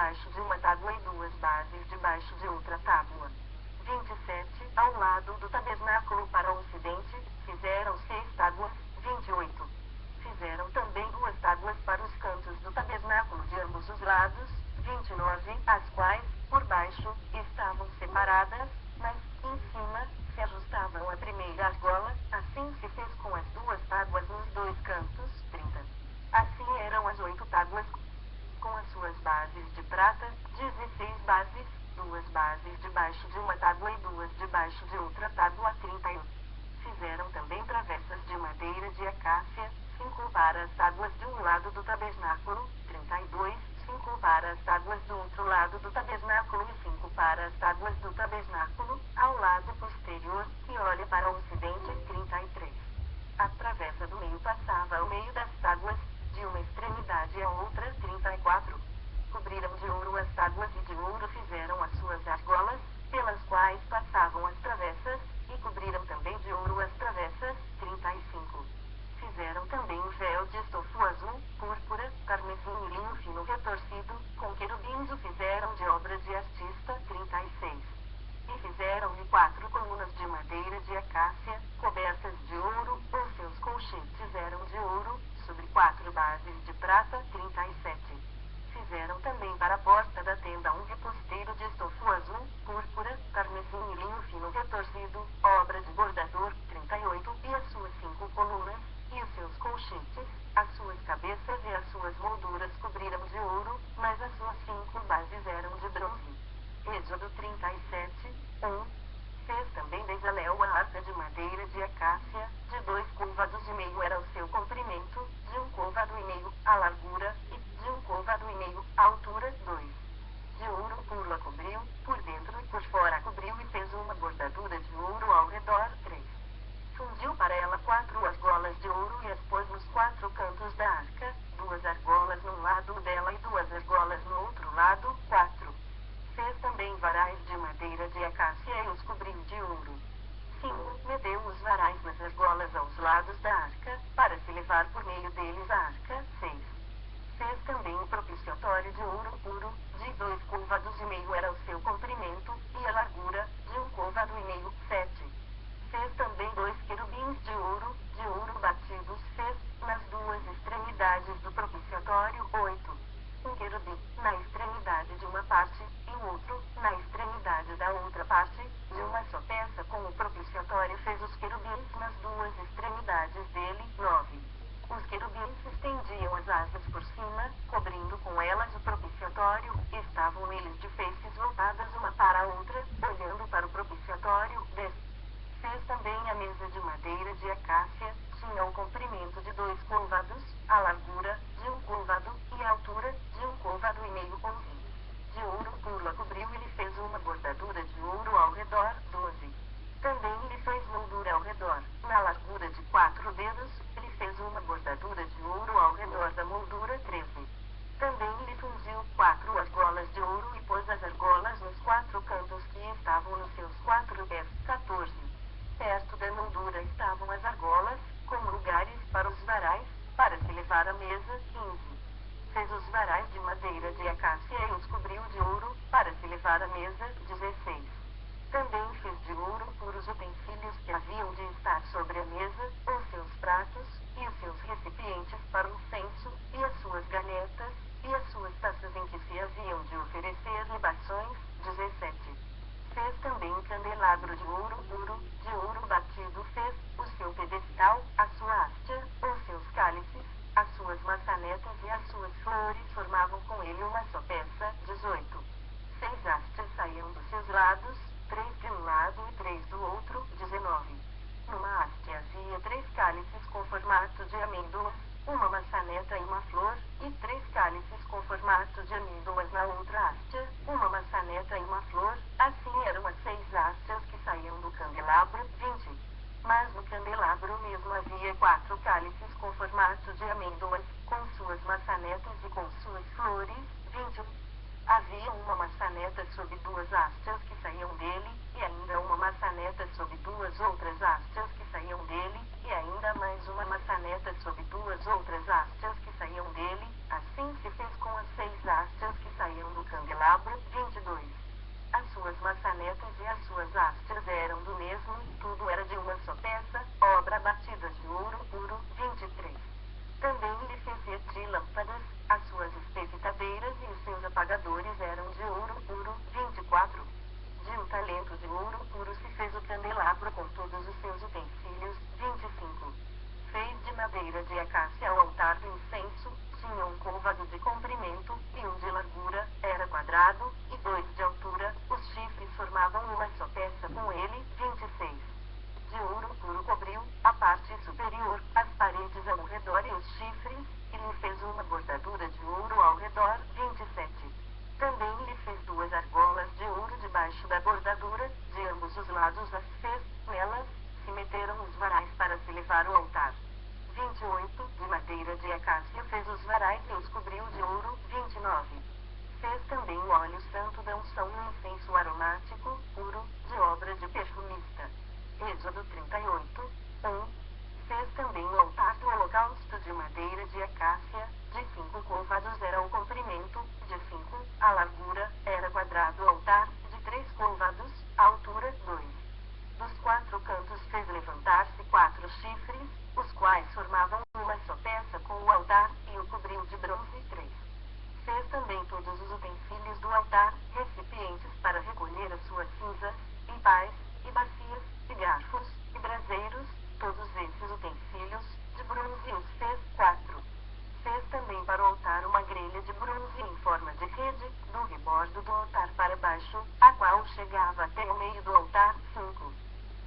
debaixo de uma tábua e duas bases debaixo de outra tábua. 27. Ao lado do tabernáculo para o ocidente, fizeram 6 tábuas. 28. Fizeram também 2 tábuas para os cantos do tabernáculo de ambos os lados. 29. As quais, por baixo, estavam separadas, mas, em cima, se ajustavam à primeira argola. Assim se fez com as 2 tábuas nos 2 cantos. 30. Assim eram as 8 tábuas, com as suas bases de prata, 16 bases, 2 bases debaixo de uma tábua e 2 debaixo de outra tábua. 31. Fizeram também travessas de madeira de acácia, 5 para as tábuas de um lado do tabernáculo. 32. 5 para as tábuas do outro lado do tabernáculo e 5 para as tábuas do tabernáculo, ao lado posterior, que olha para o ocidente. 33. A travessa do meio passava ao meio das tábuas, de uma extremidade à outra. 34. Cobriram de ouro as tábuas e de ouro fizeram as suas argolas, pelas quais passavam as travessas, e cobriram também de ouro as travessas. 35. Fizeram também um véu de estofo azul, púrpura, carmesim e linho fino retorcido, com querubins o fizeram de obra de artista. 36. E fizeram-lhe 4 colunas de madeira de acácia, cobertas de ouro, os seus colchetes eram de ouro, sobre 4 bases de prata. 37. Fizeram também para a porta da tenda um reposteiro de estofo azul, púrpura, carmesim e linho fino retorcido, obra de bordador. 38. E as suas 5 colunas, e os seus colchetes, as suas cabeças e as suas molduras cobriram de ouro, mas as suas 5 bases eram de bronze. Êxodo 37, 1. Fez também Bezalel a arca de madeira de acácia, de 2 côvados e meio era o seu comprimento, de 1 côvado e meio, a largura, e de 1 côvado e meio, a altura. 2. De ouro puro a cobriu, por dentro e por fora a cobriu e fez uma bordadura de ouro ao redor. 3. Fundiu para ela 4 argolas de ouro e as pôs nos 4 cantos da arca, 2 argolas num lado dela e 2 argolas no outro lado. 4. Fez também varais de madeira de acácia e os cobriu de ouro. 5. Meteu os varais nas argolas aos lados da arca, para se levar por meio deles a arca. 6. Fez também o propiciatório de ouro puro, de 2 côvados e meio era o seu comprimento, e a largura, de 1 côvado e meio. 7. Fez também 2 querubins de ouro batidos, fez, nas 2 extremidades do propiciatório. 8. Um querubim, na extremidade de uma parte, e o outro, na extremidade da outra parte, de uma só peça com o propiciatório fez os querubins nas 2 extremidades dele. 9. Os querubins estendiam as asas por cima, cobrindo com elas o propiciatório, estavam eles de faces voltadas uma para a outra, olhando para o propiciatório. 10. Fez também a mesa de madeira de acácia, tinha o comprimento de 2 côvados, a largura, de 1 côvado, e a altura, de 1 côvado e meio. 11. De ouro puro a cobriu e lhe fez uma bordadura de ouro ao redor. 12. Também lhe fez moldura ao redor, na largura de 4 dedos, ele fez uma bordadura de ouro ao redor da moldura. 13. Também lhe fundiu 4 argolas de ouro e pôs as argolas nos 4 cantos que estavam nos seus 4 pés. 14. Perto da moldura estavam as argolas, como lugares para os varais, para se levar à mesa. 15. Fez os varais de madeira de acácia e os cobriu de ouro, para se levar à mesa. 16. Também fez de ouro puro os utensílios que haviam de estar sobre a mesa, os seus pratos, e os seus recipientes para o incenso, e as suas galhetas, e as suas taças em que se haviam de oferecer libações. 17. Fez também um candelabro de ouro puro, de ouro batido fez, o seu pedestal, a sua hastia, os seus cálices, as suas maçanetas e as suas flores formavam com ele uma só peça. 18. 6 hastes saíam dos seus lados, 3 de um lado e 3 do outro. 19. Numa haste havia 3 cálices com formato de amêndoas, uma maçaneta e uma flor, e 3 cálices com formato de amêndoas na outra haste, uma maçaneta e uma flor. Assim eram as 6 hastes que saíam do candelabro. 20. Mas no candelabro mesmo havia 4 cálices com formato de amêndoas, com suas maçanetas e com suas flores. 21. Havia uma maçaneta sob 2 hastes que saíam dele, e ainda uma maçaneta sob 2 outras hastes que saíam dele, e ainda mais uma maçaneta sob 2 outras hastes que saíam dele. Assim se fez com as 6 hastes que saíam do candelabro. bordo do altar para baixo, a qual chegava até o meio do altar. 5.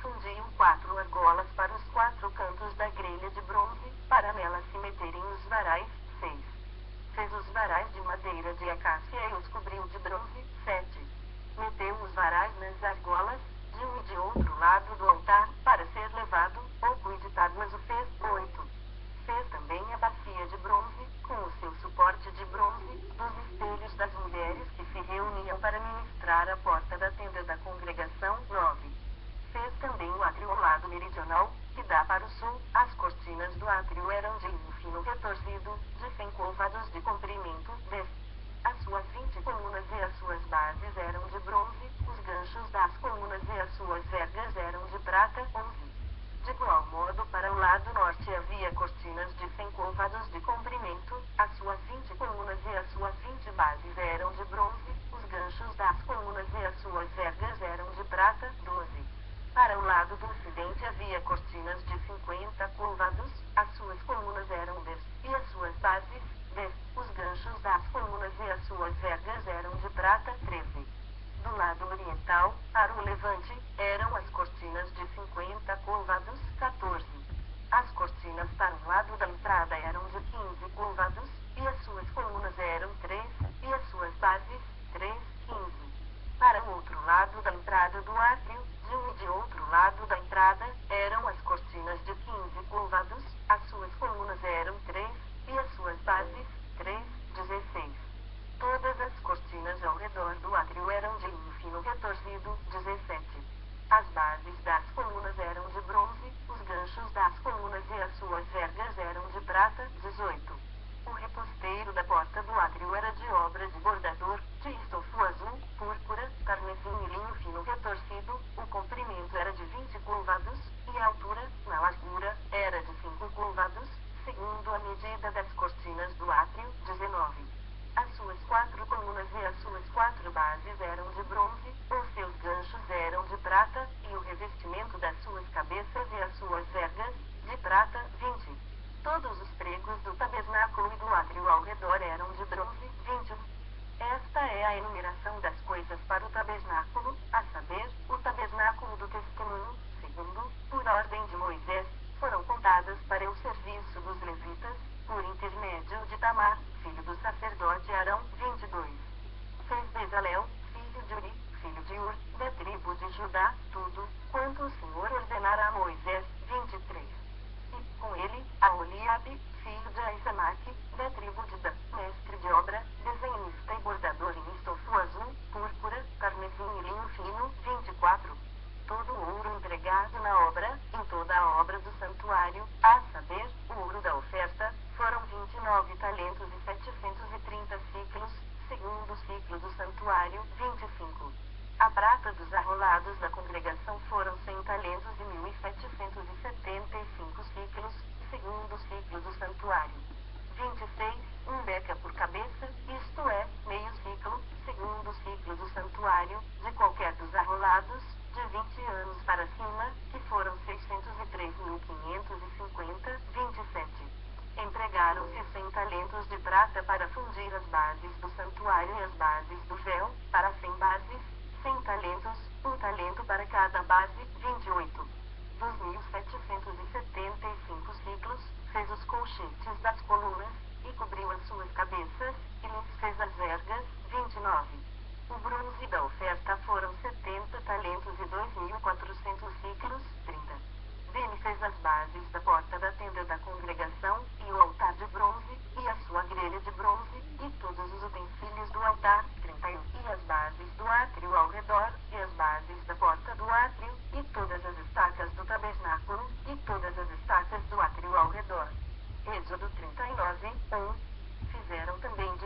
Fundiam 4 argolas para os 4 cantos da grelha de bronze, para nelas se meterem os varais. 6. Fez os varais de madeira de acácia e os cobriu de bronze. 7. Meteu os varais nas argolas, de um e de outro lado do altar, para ser levado, ou cuide tábuas o fez. 8. Fez também a bacia de bronze, com o seu suporte de bronze, dos espelhos das mulheres que se reuniam para ministrar à porta da tenda da congregação. 9. Fez também o átrio ao lado meridional, que dá para o sul. As cortinas do átrio eram de linho fino retorcido, de 100 côvados de comprimento. 10. As suas 20 colunas e as suas bases eram de bronze, os ganchos das colunas e as suas vergas eram de prata. 11. De igual modo, para o lado norte havia cortinas de 100 côvados de comprimento, as suas 20 colunas e as suas 20 bases eram de bronze, os ganchos das colunas e as suas vergas eram de prata. 12. Para o lado do ocidente havia cortinas de 50 côvados, as suas colunas eram 10, e as suas bases, 10, os ganchos das colunas e as suas vergas eram de prata. 13. Do lado oriental, para o levante, eram as cortinas de 50 côvados. 14. As cortinas para o lado da entrada eram de 15 côvados, e as suas colunas eram 3, e as suas bases, 3. 15. Para o outro lado da entrada do átrio, de um e de outro lado da entrada, eram as cortinas de 15 côvados, as suas colunas eram 3, e as suas bases, 3. 16. Todas as cortinas ao redor do átrio eram de linho fino retorcido. 17. As bases das colunas eram de bronze, os ganchos das colunas e as suas vergas eram de prata. 18. O reposteiro da porta do átrio era de obra de bordador, de estofo azul, púrpura, carmesim e linho fino retorcido. O comprimento era de 20 côvados, e a altura, na largura, era de 5 côvados, segundo a medida das cortinas do átrio. 19. As suas 4 colunas e as suas 4 bases eram de bronze, os seus ganchos eram de prata, e o revestimento das suas cabeças e as suas vergas, de prata. 20. Todos os pregos do tabernáculo e do átrio ao redor eram de bronze. 21. Esta é a enumeração das coisas para o tabernáculo, a saber, o tabernáculo do testemunho, segundo, por ordem de Moisés, foram contadas para o serviço dos levitas, por intermédio de Tamar, filho do sacerdote Arão. 22. Fez Bezalel, filho de Uri, filho de Ur, da tribo de Judá, tudo, quanto o Senhor ordenara a Moisés. 23. E, com ele, a Oliabe, filho de Aisamaque, da tribo de Dan, mestre de obra, desenhista e bordador em estofo azul, púrpura, carmesim e linho fino. 24. Todo o ouro empregado na obra, em toda a obra do santuário, a saber, o ouro da oferta, foram 29 talentos e 730 ciclos, segundo o ciclo do santuário. 25. A prata dos arrolados da congregação foram 100 talentos e 1.775 ciclos, segundo o ciclo do santuário. 26. Um beca por cabeça, isto é, meio ciclo, segundo o ciclo do santuário, de qualquer dos arrolados, de 20 anos para cima, que foram 603.550. 27. Empregaram-se 100 talentos de prata para fundir as bases do santuário e as bases do véu, para 100 bases, 100 talentos, um talento para cada base. 28. Dos 1.775 ciclos, fez os colchetes das colunas, e cobriu as suas cabeças, e lhes fez as vergas. 29. O bronze da oferta foram 70 talentos e 2.400 ciclos. 30. Dele fez as bases da porta da tenda da congregação, e o altar de bronze, e a sua grelha de bronze, e todos os utensílios do altar. 31. E as bases do átrio ao redor, e as bases da porta do átrio, e todas as estacas do tabernáculo, e todas as estacas do átrio ao redor. Êxodo 39, 1. Fizeram também de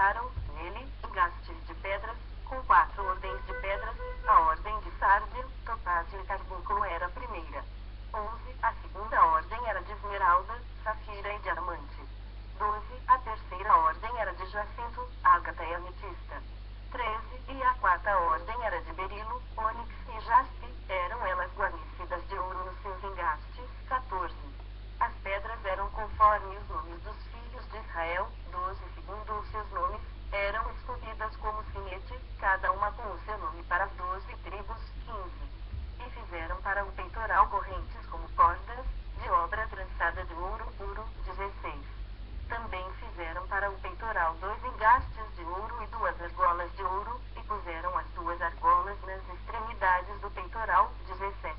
colocaram, nele, engastes de pedras, com 4 ordens de pedras. A ordem de sárdio, topázio e carbúnculo era a primeira. 11. A segunda ordem era de esmeralda, safira e diamante. 12. A terceira ordem era de jacinto, ágata e ametista. 13. E a quarta ordem era de berilo, ônix e jaspe, eram elas guarnecidas de ouro nos seus engastes. 14. As pedras eram conforme os nomes dos filhos de Israel. 12. Segundo os seus nomes, eram escolhidas como sinete, cada uma com o seu nome para as 12 tribos. 15. E fizeram para o peitoral correntes como cordas, de obra trançada de ouro puro. 16. Também fizeram para o peitoral 2 engastes de ouro e 2 argolas de ouro, e puseram as 2 argolas nas extremidades do peitoral. 17.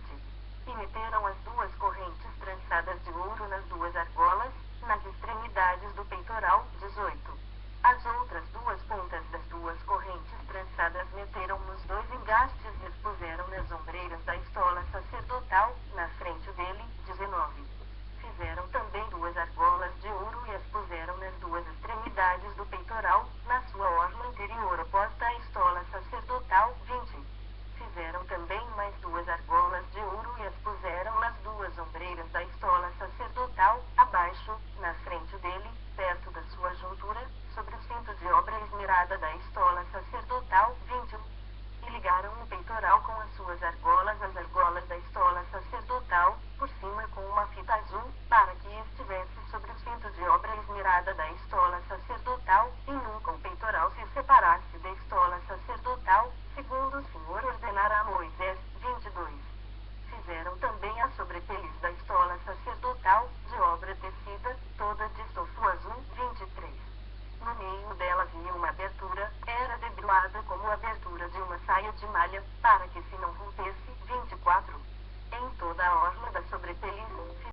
E meteram as 2 correntes trançadas de ouro nas 2 argolas, nas extremidades do peitoral. 18. As outras 2 pontas das 2 correntes trançadas meteram nos 2 engastes e as puseram nas ombreiras da estola sacerdotal, na frente dele. 19. Fizeram também 2 argolas de ouro e as puseram nas 2 extremidades do peitoral, na sua orla interior oposta à estola sacerdotal. 20. Fizeram também mais 2 argolas de ouro e as puseram nas 2 ombreiras da estola sacerdotal, abaixo, na frente dele, perto da sua juntura, sobre o cinto de obra esmerada da estola sacerdotal. 21. E ligaram o peitoral com as suas argolas às argolas da estola sacerdotal, por cima com uma fita azul, para que estivesse sobre o cinto de obra esmerada da estola